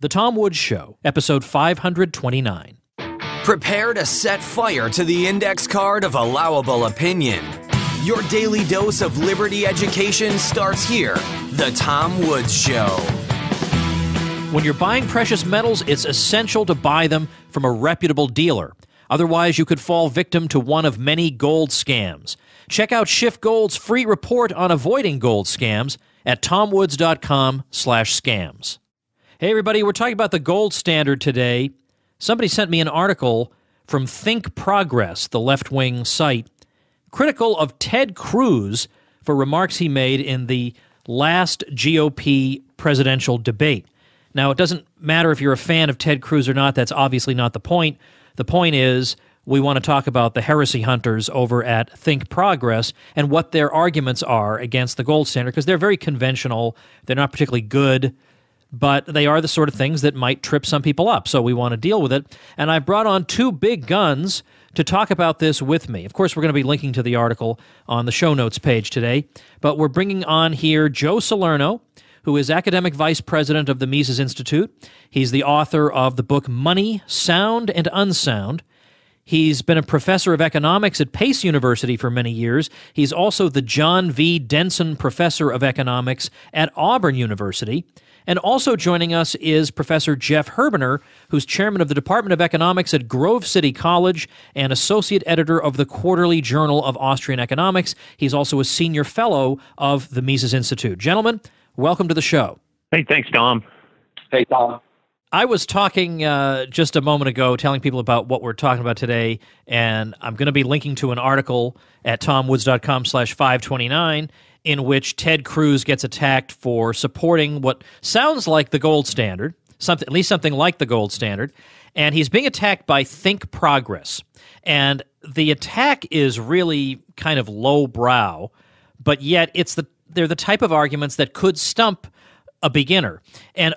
The Tom Woods Show, episode 529. Prepare to set fire to the index card of allowable opinion. Your daily dose of liberty education starts here. The Tom Woods Show. When you're buying precious metals, it's essential to buy them from a reputable dealer. Otherwise, you could fall victim to one of many gold scams. Check out Schiff Gold's free report on avoiding gold scams at tomwoods.com/scams. Hey, everybody, we're talking about the gold standard today. Somebody sent me an article from Think Progress, the left-wing site, critical of Ted Cruz for remarks he made in the last GOP presidential debate. Now, it doesn't matter if you're a fan of Ted Cruz or not. That's obviously not the point. The point is we want to talk about the heresy hunters over at Think Progress and what their arguments are against the gold standard, because they're very conventional. They're not particularly good, but they are the sort of things that might trip some people up. So we want to deal with it. And I've brought on two big guns to talk about this with me. Of course, we're going to be linking to the article on the show notes page today, but we're bringing on here Joe Salerno, who is academic vice president of the Mises Institute. He's the author of the book Money, Sound and Unsound. He's been a professor of economics at Pace University for many years. He's also the John V. Denson Professor of Economics at Auburn University. And also joining us is Professor Jeff Herbener, who's chairman of the Department of Economics at Grove City College and associate editor of the Quarterly Journal of Austrian Economics. He's also a senior fellow of the Mises Institute. Gentlemen, welcome to the show. Hey, thanks, Tom. Hey, Tom. I was talking just a moment ago, telling people about what we're talking about today, and I'm going to be linking to an article at tomwoods.com/529 in which Ted Cruz gets attacked for supporting what sounds like the gold standard, at least something like the gold standard, and he's being attacked by Think Progress. And the attack is really kind of lowbrow, but yet they're the type of arguments that could stump a beginner. And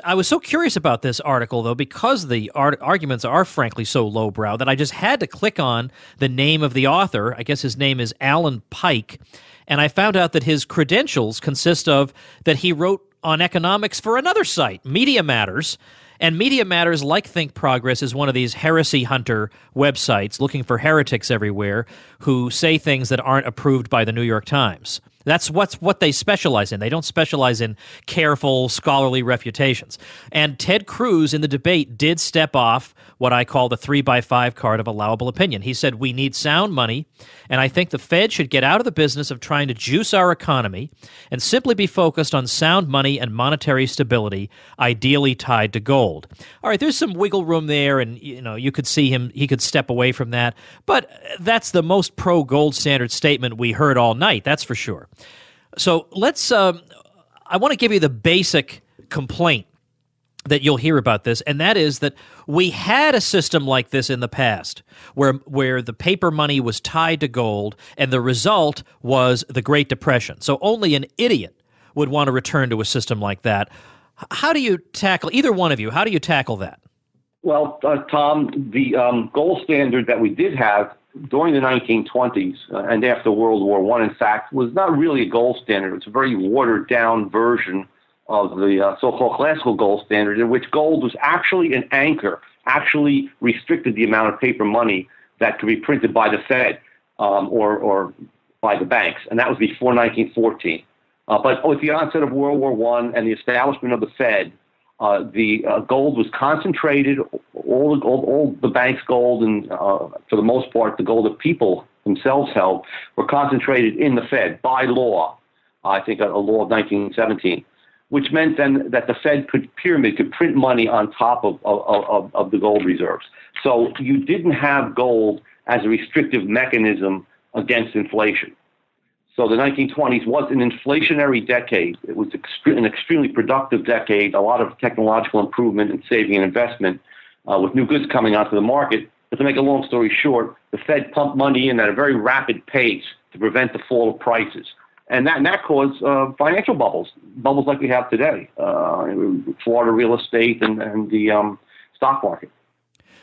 I was so curious about this article, though, because the arguments are frankly so lowbrow that I just had to click on the name of the author. I guess his name is Alan Pike. And I found out that his credentials consist of that he wrote on economics for another site, Media Matters. And Media Matters, like Think Progress, is one of these heresy hunter websites looking for heretics everywhere who say things that aren't approved by the New York Times. That's what they specialize in. They don't specialize in careful, scholarly refutations. And Ted Cruz in the debate did step off what I call the 3x5 card of allowable opinion. He said, we need sound money, and I think the Fed should get out of the business of trying to juice our economy and simply be focused on sound money and monetary stability, ideally tied to gold. All right, there's some wiggle room there, and you could see he could step away from that, but that's the most pro-gold standard statement we heard all night, that's for sure. So let's, I want to give you the basic complaint that you'll hear about this, and that is that we had a system like this in the past where the paper money was tied to gold, and the result was the Great Depression. So only an idiot would want to return to a system like that. How do you tackle, either one of you, how do you tackle that? Well, Tom, the gold standard that we did have during the 1920s and after World War I, in fact, was not really a gold standard. It's a very watered-down version of the so-called classical gold standard, in which gold was actually an anchor, actually restricted the amount of paper money that could be printed by the Fed or by the banks, and that was before 1914. But with the onset of World War I and the establishment of the Fed, the gold was concentrated, all the bank's gold, and for the most part, the gold that people themselves held, were concentrated in the Fed by law, I think a law of 1917, which meant then that the Fed could print money on top of the gold reserves. So you didn't have gold as a restrictive mechanism against inflation. So the 1920s was an inflationary decade. It was an extremely productive decade, a lot of technological improvement and saving and investment with new goods coming onto the market. But to make a long story short, the Fed pumped money in at a very rapid pace to prevent the fall of prices. And that caused financial bubbles like we have today, Florida real estate and the stock market.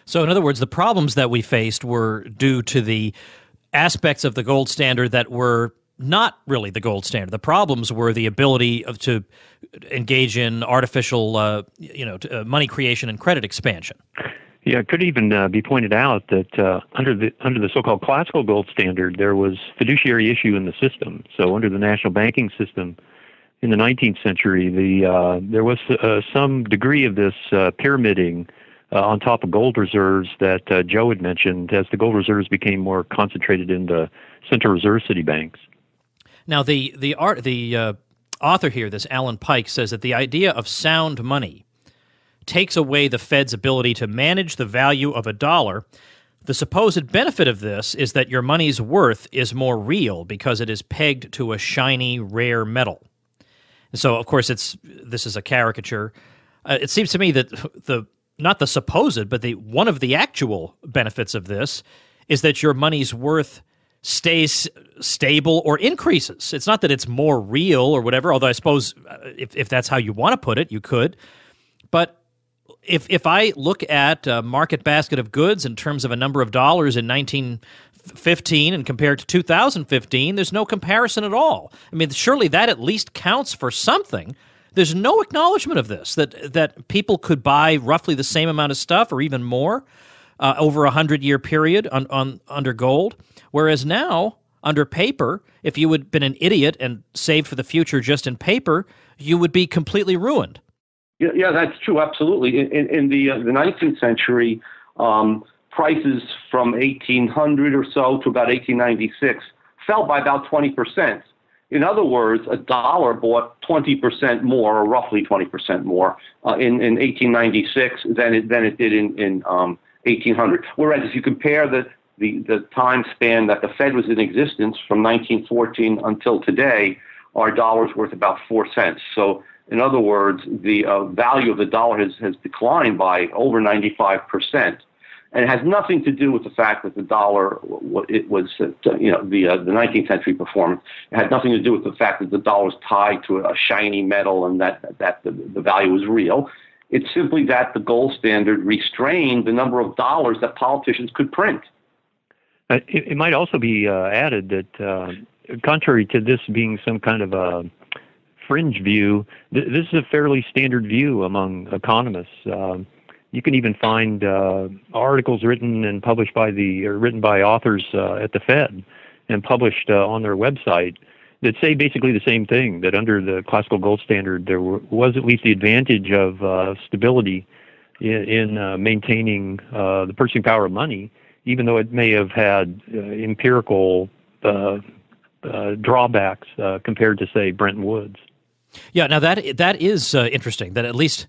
So in other words, the problems that we faced were due to the aspects of the gold standard that were not really the gold standard. The problems were the ability to engage in artificial, money creation and credit expansion. Yeah, it could even be pointed out that under the so-called classical gold standard, there was fiduciary issue in the system. So under the national banking system in the 19th century, there was some degree of this pyramiding on top of gold reserves that Joe had mentioned as the gold reserves became more concentrated in the Central Reserve City banks. Now, the author here, this Alan Pike, says that the idea of sound money takes away the Fed's ability to manage the value of a dollar. The supposed benefit of this is that your money's worth is more real because it is pegged to a shiny, rare metal. So, of course, this is a caricature. It seems to me that not the supposed, but one of the actual benefits of this is that your money's worth stays stable or increases. It's not that it's more real or whatever, although I suppose if that's how you want to put it, you could. But if I look at a market basket of goods in terms of a number of dollars in 1915 and compared to 2015, there's no comparison at all. I mean, surely that at least counts for something. There's no acknowledgement of this, that people could buy roughly the same amount of stuff or even more over a 100-year period under gold, whereas now, under paper, if you had been an idiot and saved for the future just in paper, you would be completely ruined. Yeah, that's true. Absolutely. In the 19th century, prices from 1800 or so to about 1896 fell by about 20%. In other words, a dollar bought 20% more, or roughly 20% more, in 1896 than it did in 1800. Whereas if you compare the time span that the Fed was in existence from 1914 until today, our dollar's worth about 4 cents. So in other words, the value of the dollar has declined by over 95%. And it has nothing to do with the fact that the dollar, it was, the 19th century performance. It had nothing to do with the fact that the dollar was tied to a shiny metal and that the value was real. It's simply that the gold standard restrained the number of dollars that politicians could print. It might also be added that, contrary to this being some kind of a fringe view, this is a fairly standard view among economists. You can even find articles written and published written by authors at the Fed and published on their website that say basically the same thing, that under the classical gold standard there was at least the advantage of stability in maintaining the purchasing power of money, even though it may have had empirical drawbacks compared to, say, Bretton Woods. Yeah, now that is interesting, that at least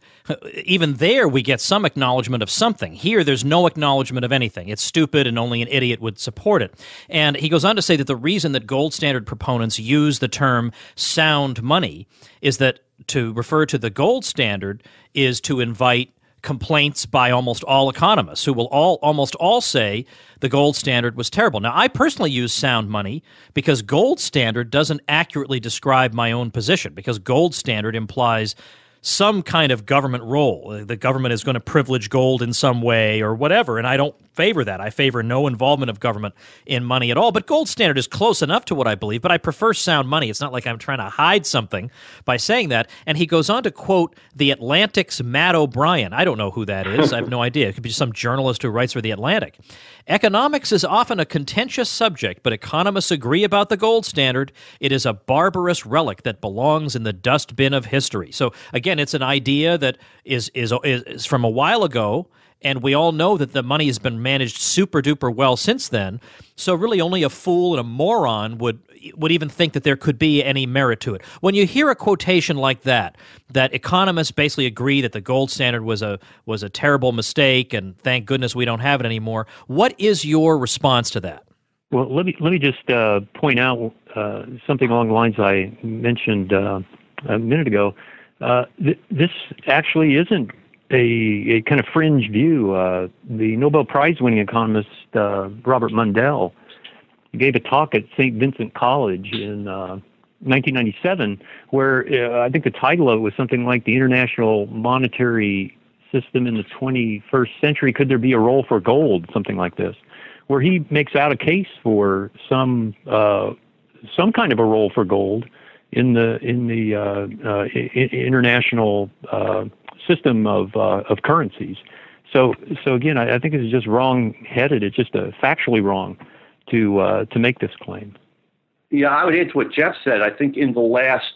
even there we get some acknowledgement of something. Here there's no acknowledgement of anything. It's stupid and only an idiot would support it. And he goes on to say that the reason that gold standard proponents use the term sound money is that to refer to the gold standard is to invite complaints by almost all economists who will almost all say the gold standard was terrible. Now, I personally use sound money because gold standard doesn't accurately describe my own position, because gold standard implies some kind of government role. The government is going to privilege gold in some way or whatever, and I don't favor that. I favor no involvement of government in money at all. But gold standard is close enough to what I believe, but I prefer sound money. It's not like I'm trying to hide something by saying that. And he goes on to quote The Atlantic's Matt O'Brien. I don't know who that is. I have no idea. It could be some journalist who writes for The Atlantic. Economics is often a contentious subject, but economists agree about the gold standard. It is a barbarous relic that belongs in the dustbin of history. So again, it's an idea that is from a while ago, and we all know that the money has been managed super duper well since then. So really only a fool and a moron would even think that there could be any merit to it. When you hear a quotation like that economists basically agree that the gold standard was a terrible mistake and thank goodness we don't have it anymore, what is your response to that? Well, let me just point out something along the lines I mentioned a minute ago. This actually isn't a kind of fringe view. The Nobel Prize-winning economist Robert Mundell gave a talk at St. Vincent College in 1997, where I think the title of it was something like "The International Monetary System in the 21st Century. Could there be a role for gold?" Something like this, where he makes out a case for some some kind of a role for gold in the international system of currencies. So again, I think it's just wrong-headed. It's just factually wrong to make this claim. Yeah, I would add to what Jeff said. I think in the last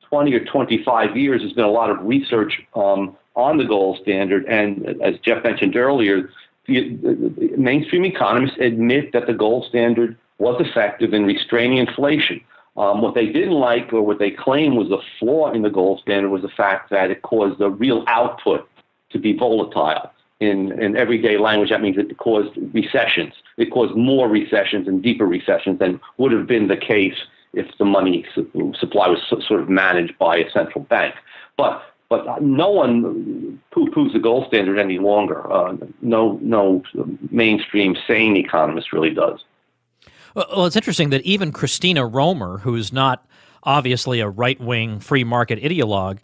20 or 25 years, there's been a lot of research on the gold standard, and as Jeff mentioned earlier, the mainstream economists admit that the gold standard was effective in restraining inflation. What they didn't like, or what they claimed was a flaw in the gold standard, was the fact that it caused the real output to be volatile. In everyday language, that means it caused recessions. It caused more recessions and deeper recessions than would have been the case if the money supply was sort of managed by a central bank. But no one poo-poos the gold standard any longer. No mainstream sane economist really does. Well, it's interesting that even Christina Romer, who's not obviously a right-wing free market ideologue,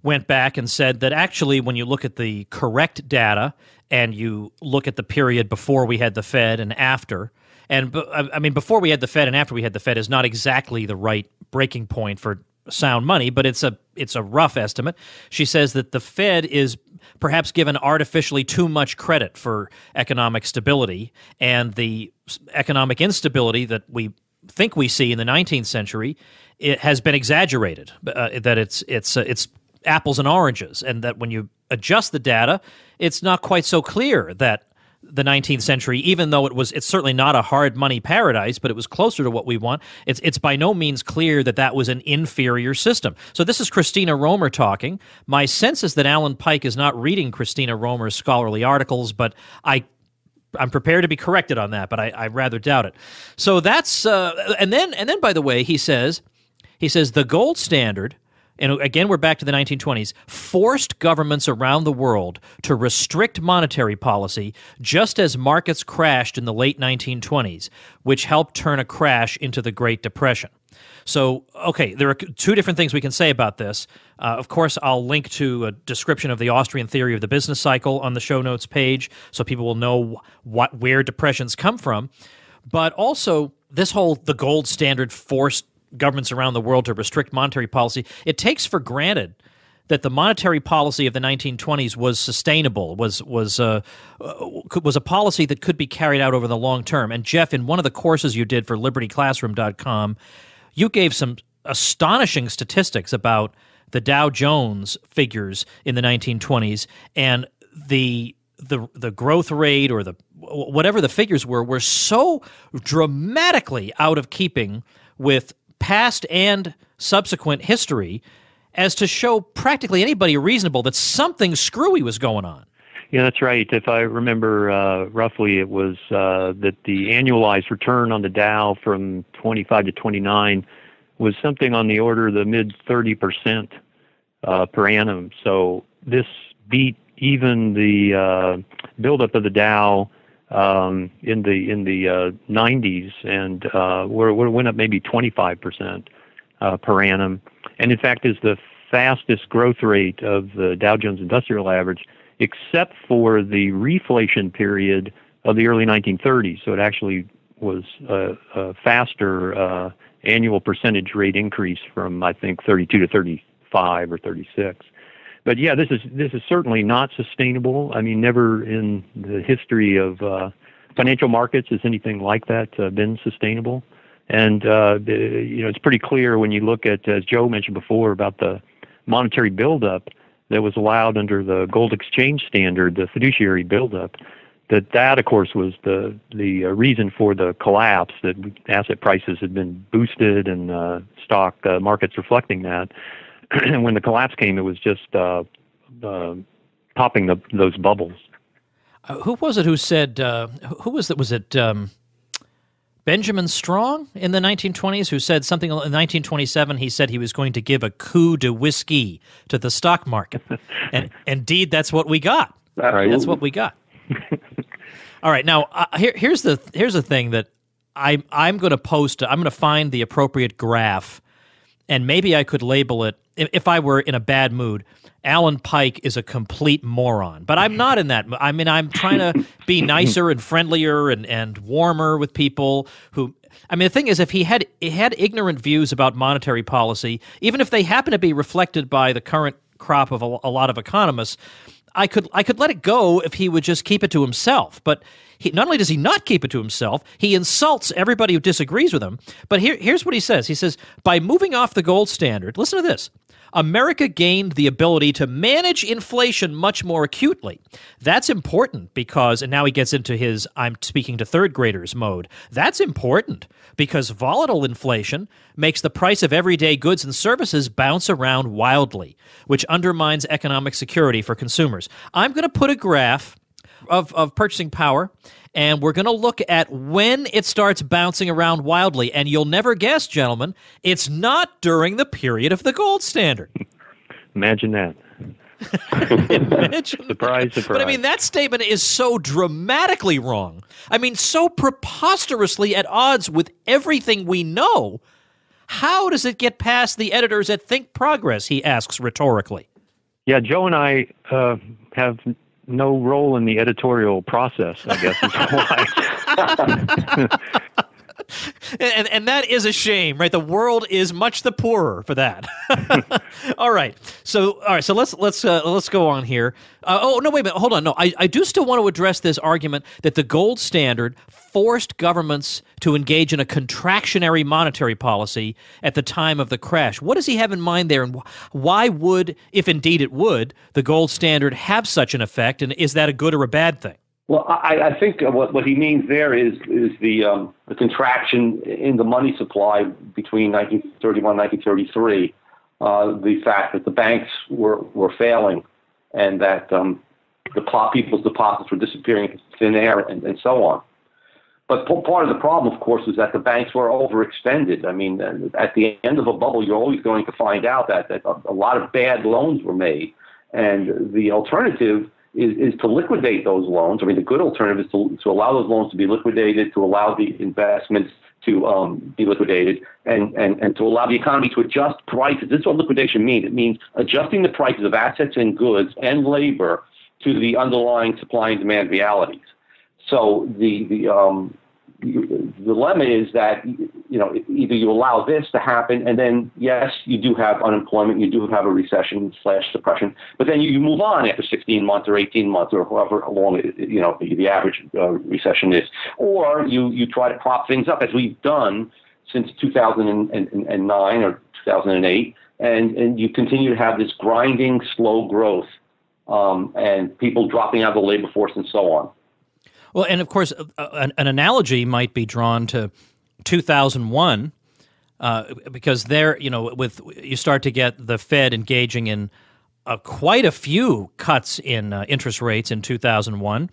went back and said that actually when you look at the correct data and you look at the period before we had the Fed and after, and I mean before we had the Fed and after we had the Fed is not exactly the right breaking point for sound money, but it's a rough estimate. She says that the Fed is perhaps given artificially too much credit for economic stability, and the economic instability that we think we see in the 19th century, it has been exaggerated. That it's apples and oranges, and that when you adjust the data, it's not quite so clear that the 19th century, even though it's certainly not a hard money paradise, but it was closer to what we want. It's by no means clear that was an inferior system. So this is Christina Romer talking. My sense is that Alan Pike is not reading Christina Romer's scholarly articles, but I'm prepared to be corrected on that, but I rather doubt it. So that's and then by the way, he says the gold standard, and again, we're back to the 1920s, forced governments around the world to restrict monetary policy just as markets crashed in the late 1920s, which helped turn a crash into the Great Depression. So, okay, there are two different things we can say about this. Of course, I'll link to a description of the Austrian theory of the business cycle on the show notes page so people will know where depressions come from. But also, the gold standard forced governments around the world to restrict monetary policy, it takes for granted that the monetary policy of the 1920s was sustainable, was a policy that could be carried out over the long term. And Jeff, in one of the courses you did for libertyclassroom.com, you gave some astonishing statistics about the Dow Jones figures in the 1920s, and the growth rate or whatever the figures were so dramatically out of keeping with past and subsequent history as to show practically anybody reasonable that something screwy was going on. Yeah, that's right. If I remember roughly, it was that the annualized return on the Dow from 25 to 29 was something on the order of the mid 30% per annum. So this beat even the buildup of the Dow in the 90s, and went up maybe 25% per annum, and in fact is the fastest growth rate of the Dow Jones Industrial Average, except for the reflation period of the early 1930s. So it actually was a faster annual percentage rate increase from, I think, 32 to 35 or 36. But yeah, this is certainly not sustainable. I mean, never in the history of financial markets has anything like that been sustainable. And it's pretty clear when you look at, as Joe mentioned before, about the monetary buildup that was allowed under the gold exchange standard, the fiduciary buildup. That of course was the reason for the collapse. That asset prices had been boosted and stock markets reflecting that. And when the collapse came, it was just popping those bubbles. Who was it who said, who was it? Was it Benjamin Strong in the 1920s who said something in 1927? He said he was going to give a coup de whiskey to the stock market. And indeed, that's what we got. That's what we got. All right. Now, here's the thing that I'm going to post. I'm going to find the appropriate graph and maybe I could label it, if I were in a bad mood, Alan Pike is a complete moron. But I'm not in that. I mean, I'm trying to be nicer and friendlier and warmer with people who. I mean, the thing is, if he had ignorant views about monetary policy, even if they happen to be reflected by the current crop of a lot of economists, I could let it go if he would just keep it to himself. But not only does he not keep it to himself, he insults everybody who disagrees with him. But here's what he says. He says, by moving off the gold standard, listen to this, America gained the ability to manage inflation much more acutely. That's important because, and now he gets into his I'm speaking to third graders mode. That's important because volatile inflation makes the price of everyday goods and services bounce around wildly, which undermines economic security for consumers. I'm going to put a graph of purchasing power, and we're going to look at when it starts bouncing around wildly. And you'll never guess, gentlemen, it's not during the period of the gold standard. Imagine that. Imagine surprise. But I mean, that statement is so dramatically wrong. I mean, so preposterously at odds with everything we know. How does it get past the editors at Think Progress, he asks rhetorically. Yeah, Joe and I have no role in the editorial process, I guess is why. And that is a shame, right? The world is much the poorer for that. All right, so let's go on here. Oh no, wait a minute, hold on. No, I do still want to address this argument that the gold standard forced governments to engage in a contractionary monetary policy at the time of the crash. What does he have in mind there, and why would, if indeed it would, the gold standard have such an effect? And is that a good or a bad thing? Well, I think what he means there is the contraction in the money supply between 1931 and 1933, the fact that the banks were failing and that people's deposits were disappearing into thin air and so on. But part of the problem, of course, is that the banks were overextended. I mean, at the end of a bubble, you're always going to find out that a lot of bad loans were made, and the alternative is to liquidate those loans. I mean, the good alternative is to allow those loans to be liquidated, to allow the investments to be liquidated, and to allow the economy to adjust prices. This is what liquidation means. It means adjusting the prices of assets and goods and labor to the underlying supply and demand realities. So the dilemma is that, you know, either you allow this to happen, and then, yes, you do have unemployment, you do have a recession/depression, but then you move on after 16 months or 18 months or however long, you know, the average recession is. Or you try to prop things up, as we've done since 2009 or 2008, and you continue to have this grinding, slow growth, and people dropping out of the labor force and so on. Well, and of course, an analogy might be drawn to 2001, because there, you know, you start to get the Fed engaging in quite a few cuts in interest rates in 2001,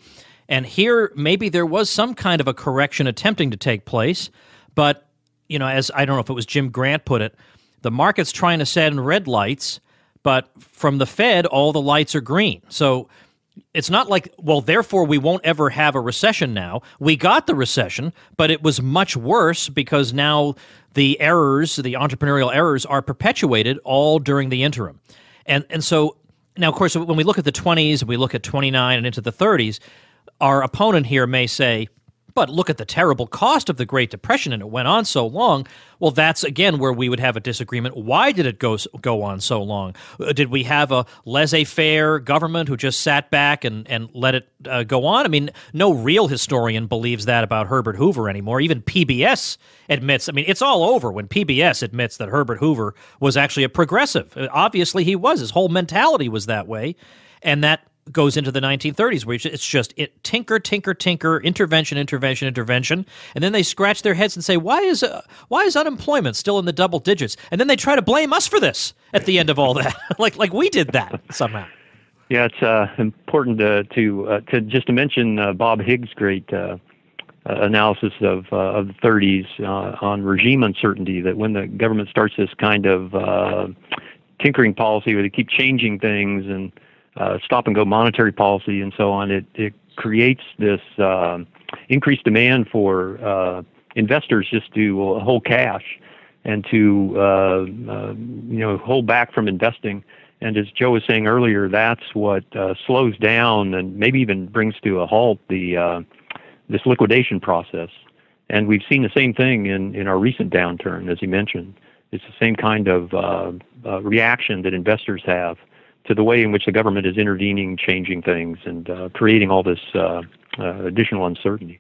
and here maybe there was some kind of a correction attempting to take place, but you know, as I don't know if it was Jim Grant put it, the market's trying to set in red lights, but from the Fed, all the lights are green. So it's not like, well, therefore we won't ever have a recession now. We got the recession, but it was much worse because now the errors, the entrepreneurial errors, are perpetuated all during the interim. And so now, of course, when we look at the 20s and we look at 29 and into the 30s, our opponent here may say, but look at the terrible cost of the Great Depression, and it went on so long. Well, that's, again, where we would have a disagreement. Why did it go on so long? Did we have a laissez-faire government who just sat back and let it go on? I mean, no real historian believes that about Herbert Hoover anymore. Even PBS admits, I mean, it's all over when PBS admits that Herbert Hoover was actually a progressive. Obviously, he was. His whole mentality was that way, and that goes into the 1930s, where it's just tinker, tinker, tinker, intervention, and then they scratch their heads and say, why is unemployment still in the double digits? And then they try to blame us for this at the end of all that, like we did that somehow. Yeah, it's important to just to mention Bob Higgs' great analysis of the 30s on regime uncertainty. That when the government starts this kind of tinkering policy, where they keep changing things and stop-and-go monetary policy and so on, it creates this increased demand for investors just to hold cash. and to hold back from investing. And as Joe was saying earlier, that's what slows down and maybe even brings to a halt this liquidation process. And we've seen the same thing in our recent downturn, as he mentioned. It's the same kind of reaction that investors have to the way in which the government is intervening, changing things, and creating all this additional uncertainty.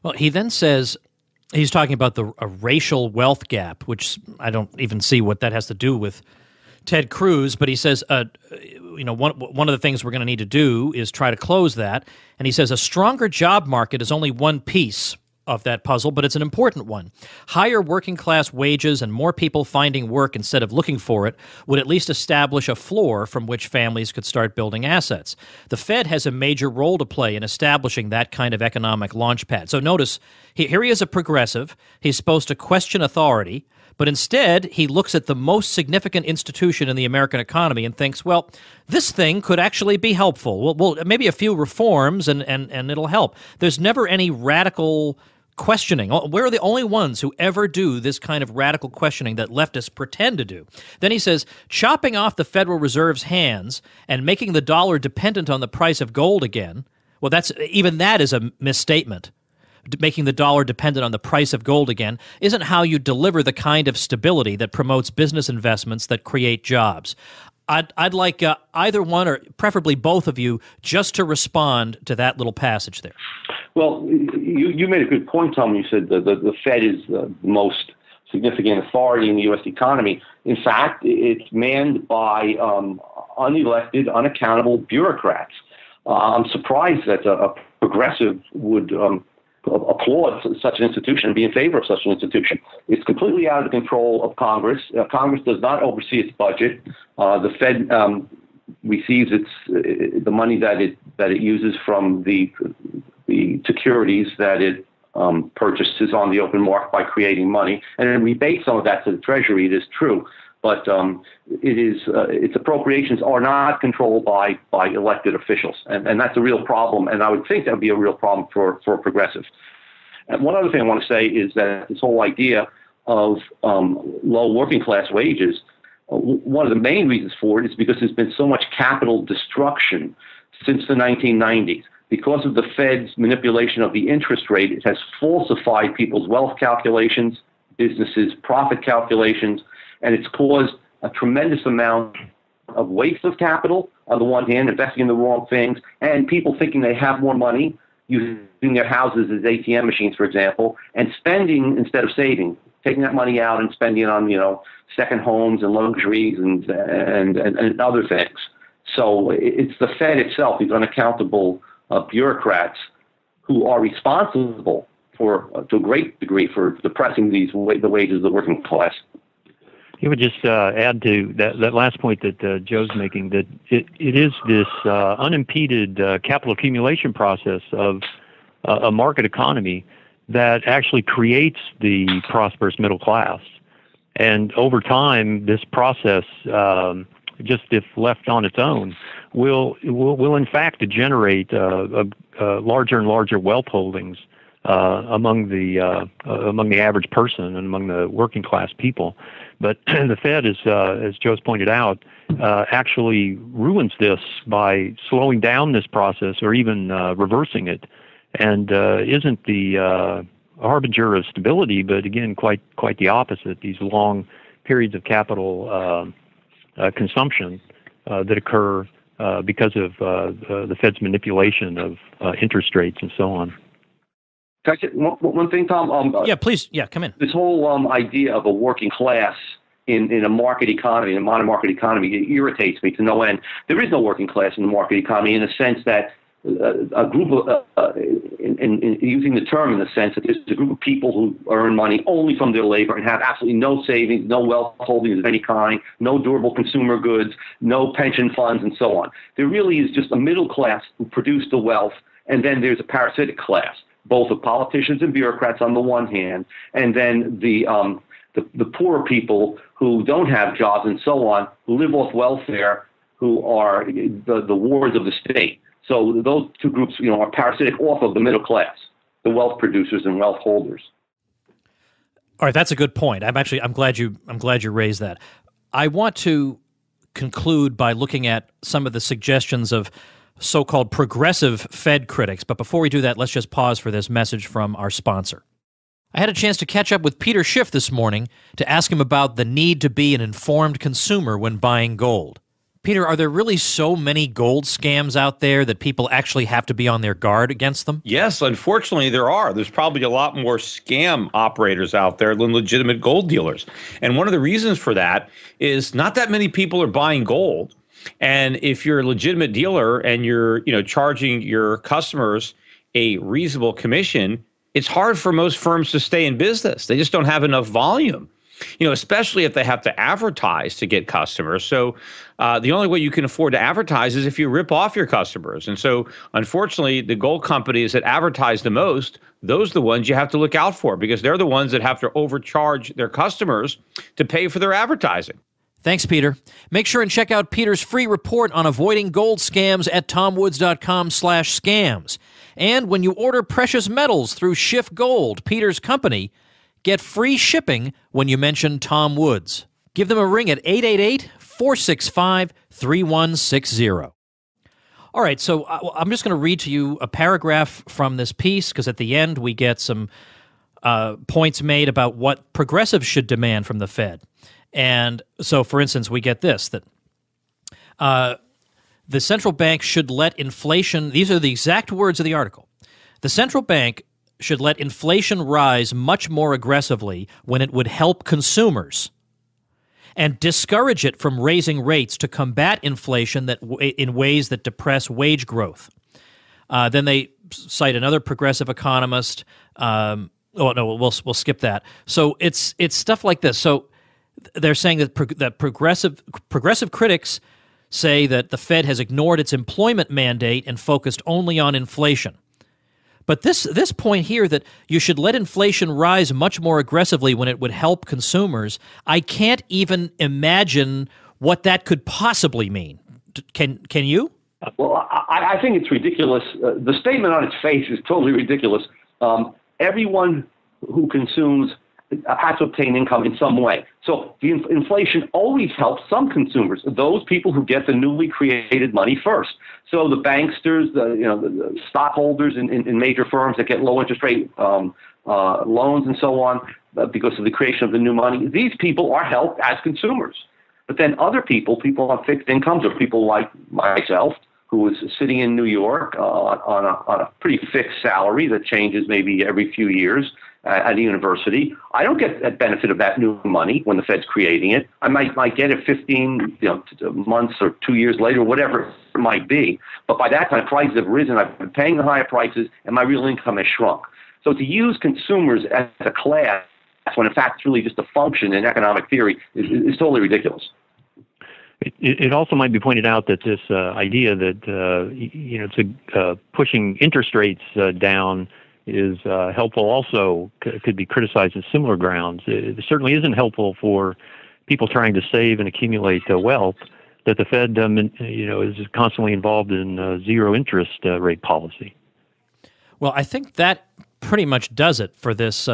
Well, he then says he's talking about a racial wealth gap, which I don't even see what that has to do with Ted Cruz, but he says, one of the things we're going to need to do is try to close that. And he says a stronger job market is only one piece of that puzzle, but it's an important one. Higher working class wages and more people finding work instead of looking for it would at least establish a floor from which families could start building assets. The Fed has a major role to play in establishing that kind of economic launchpad. So notice, here he is a progressive. He's supposed to question authority, but instead he looks at the most significant institution in the American economy and thinks, well, this thing could actually be helpful. Well, maybe a few reforms and it'll help. There's never any radical questioning. We're the only ones who ever do this kind of radical questioning that leftists pretend to do. Then he says, chopping off the Federal Reserve's hands and making the dollar dependent on the price of gold again, well, that is a misstatement. Making the dollar dependent on the price of gold again isn't how you deliver the kind of stability that promotes business investments that create jobs. I'd like either one or preferably both of you just to respond to that little passage there. Well, you made a good point, Tom. You said the Fed is the most significant authority in the U.S. economy. In fact, it's manned by unelected, unaccountable bureaucrats. I'm surprised that a progressive would applaud such an institution and be in favor of such an institution. It's completely out of the control of Congress. Congress does not oversee its budget. The Fed receives the money that it uses from the securities that it purchases on the open market by creating money, and it rebates some of that to the Treasury. It is true, but its appropriations are not controlled by elected officials, and that's a real problem. And I would think that would be a real problem for progressives. And one other thing I want to say is that this whole idea of low working class wages, one of the main reasons for it is because there's been so much capital destruction since the 1990s. Because of the Fed's manipulation of the interest rate, it has falsified people's wealth calculations, businesses' profit calculations, and it's caused a tremendous amount of waste of capital, on the one hand, investing in the wrong things, and people thinking they have more money, using their houses as ATM machines, for example, and spending instead of saving, taking that money out and spending it on, second homes and luxuries and other things. So it's the Fed itself, these unaccountable bureaucrats, who are responsible for, to a great degree, for depressing the wages of the working class. You would just add to that last point that Joe's making, that it is this unimpeded capital accumulation process of a market economy that actually creates the prosperous middle class. And over time, this process, just if left on its own, will in fact generate larger and larger wealth holdings among the average person and among the working class people. But the Fed, as Joe's pointed out, actually ruins this by slowing down this process or even reversing it, and isn't the harbinger of stability, but again, quite the opposite. These long periods of capital consumption that occur because of the Fed's manipulation of interest rates and so on. Can I say one thing, Tom? Yeah, please. Yeah, come in. This whole idea of a working class in a market economy, in a modern market economy, it irritates me to no end. There is no working class in the market economy, in the sense that a group of, in using the term in the sense that there's a group of people who earn money only from their labor and have absolutely no savings, no wealth holdings of any kind, no durable consumer goods, no pension funds, and so on. There really is just a middle class who produce the wealth, and then there's a parasitic class, both of politicians and bureaucrats on the one hand, and then the poorer people who don't have jobs and so on, who live off welfare, who are the wards of the state. So those two groups, are parasitic off of the middle class, the wealth producers and wealth holders. All right, that's a good point. I'm glad you raised that. I want to conclude by looking at some of the suggestions of so-called progressive Fed critics. But before we do that, let's just pause for this message from our sponsor. I had a chance to catch up with Peter Schiff this morning to ask him about the need to be an informed consumer when buying gold. Peter, are there really so many gold scams out there that people actually have to be on their guard against them? Yes, unfortunately there are. There's probably a lot more scam operators out there than legitimate gold dealers. And one of the reasons for that is not that many people are buying gold. And if you're a legitimate dealer and you're, charging your customers a reasonable commission, it's hard for most firms to stay in business. They just don't have enough volume. Especially if they have to advertise to get customers. So the only way you can afford to advertise is if you rip off your customers. And so, unfortunately, the gold companies that advertise the most, those are the ones you have to look out for because they're the ones that have to overcharge their customers to pay for their advertising. Thanks, Peter. Make sure and check out Peter's free report on avoiding gold scams at tomwoods.com/scams. And when you order precious metals through Schiff Gold, Peter's company, get free shipping when you mention Tom Woods. Give them a ring at 888-465-3160. All right, so I'm just going to read to you a paragraph from this piece because at the end we get some points made about what progressives should demand from the Fed. And so, for instance, we get this, that the central bank should let inflation, these are the exact words of the article, the central bank should let inflation rise much more aggressively when it would help consumers and discourage it from raising rates to combat inflation in ways that depress wage growth. Then they cite another progressive economist. We'll skip that. So it's stuff like this. So they're saying that progressive critics say that the Fed has ignored its employment mandate and focused only on inflation. But this point here that you should let inflation rise much more aggressively when it would help consumers, I can't even imagine what that could possibly mean. Can you? Well, I think it's ridiculous. The statement on its face is totally ridiculous. Everyone who consumes has to obtain income in some way. So the inflation always helps some consumers, those people who get the newly created money first. So the banksters, the stockholders in major firms that get low interest rate loans and so on because of the creation of the new money, these people are helped as consumers. But then other people on fixed incomes, or people like myself, who is sitting in New York on a pretty fixed salary that changes maybe every few years at a university, I don't get that benefit of that new money when the Fed's creating it. I might get it 15 months or 2 years later, whatever it might be. But by that time, prices have risen. I've been paying the higher prices, and my real income has shrunk. So to use consumers as a class when in fact it's really just a function in economic theory is totally ridiculous. It also might be pointed out that this idea that pushing interest rates down is helpful also could be criticized as similar grounds. It certainly isn't helpful for people trying to save and accumulate wealth that the Fed is constantly involved in zero interest rate policy. Well, I think that pretty much does it for this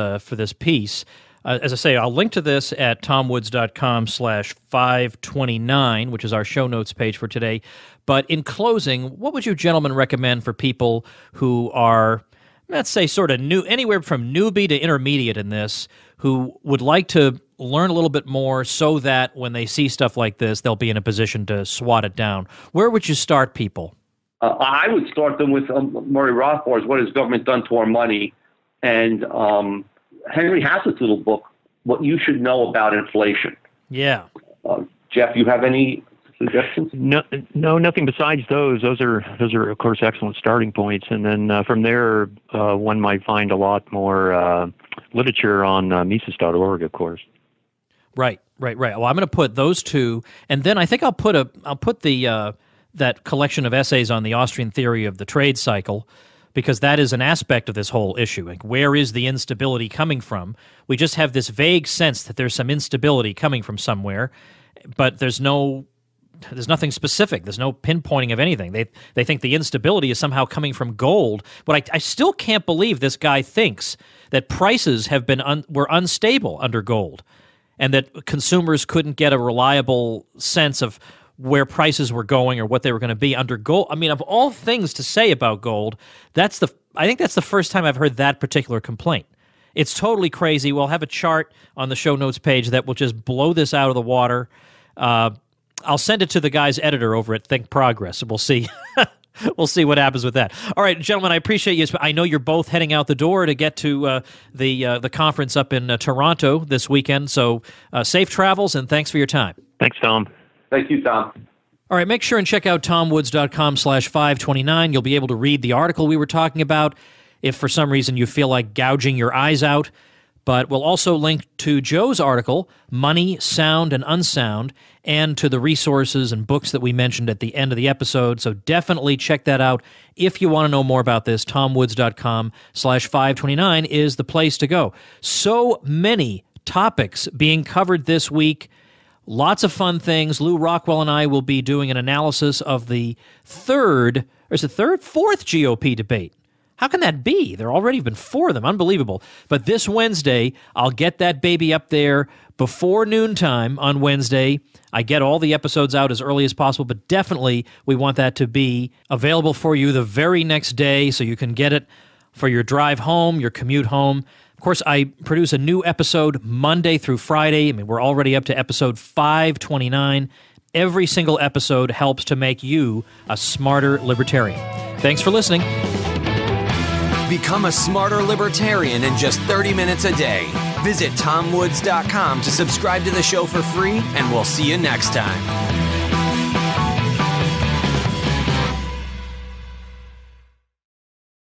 piece. As I say, I'll link to this at tomwoods.com/529, which is our show notes page for today. But in closing, what would you gentlemen recommend for people who are, let's say, sort of new, anywhere from newbie to intermediate in this, who would like to learn a little bit more so that when they see stuff like this, they'll be in a position to swat it down? Where would you start people? I would start them with Murray Rothbard's What Has Government Done to Our Money? And Henry Hazlitt's little book, What You Should Know About Inflation. Yeah. Jeff, you have any suggestions? No, nothing besides those. Those are, of course, excellent starting points. And then from there, one might find a lot more literature on Mises.org, of course. Right. Well, I'm going to put those two, and then I think I'll put the that collection of essays on the Austrian theory of the trade cycle, because that is an aspect of this whole issue. Like, where is the instability coming from? We just have this vague sense that there's some instability coming from somewhere, but there's no there's nothing specific. There's no pinpointing of anything. They think the instability is somehow coming from gold. But I still can't believe this guy thinks that prices have been were unstable under gold, and that consumers couldn't get a reliable sense of where prices were going or what they were going to be under gold. I mean, of all things to say about gold, I think that's the first time I've heard that particular complaint. It's totally crazy. We'll have a chart on the show notes page that will just blow this out of the water. I'll send it to the guy's editor over at Think Progress, and we'll see. We'll see what happens with that. All right, gentlemen, I appreciate you. I know you're both heading out the door to get to the conference up in Toronto this weekend. So safe travels, and thanks for your time. Thanks, Tom. Thank you, Tom. All right, make sure and check out tomwoods.com/529. You'll be able to read the article we were talking about if for some reason you feel like gouging your eyes out. But we'll also link to Joe's article, Money, Sound, and Unsound, and to the resources and books that we mentioned at the end of the episode. So definitely check that out. If you want to know more about this, tomwoods.com/529 is the place to go. So many topics being covered this week. Lots of fun things. Lou Rockwell and I will be doing an analysis of the fourth GOP debate. How can that be? There already been 4 of them. Unbelievable. But this Wednesday, I'll get that baby up there before noontime on Wednesday. I get all the episodes out as early as possible, but definitely we want that to be available for you the very next day so you can get it for your drive home, your commute home. Of course, I produce a new episode Monday through Friday. I mean, we're already up to episode 529. Every single episode helps to make you a smarter libertarian. Thanks for listening. Become a smarter libertarian in just 30 minutes a day. Visit tomwoods.com to subscribe to the show for free, and we'll see you next time.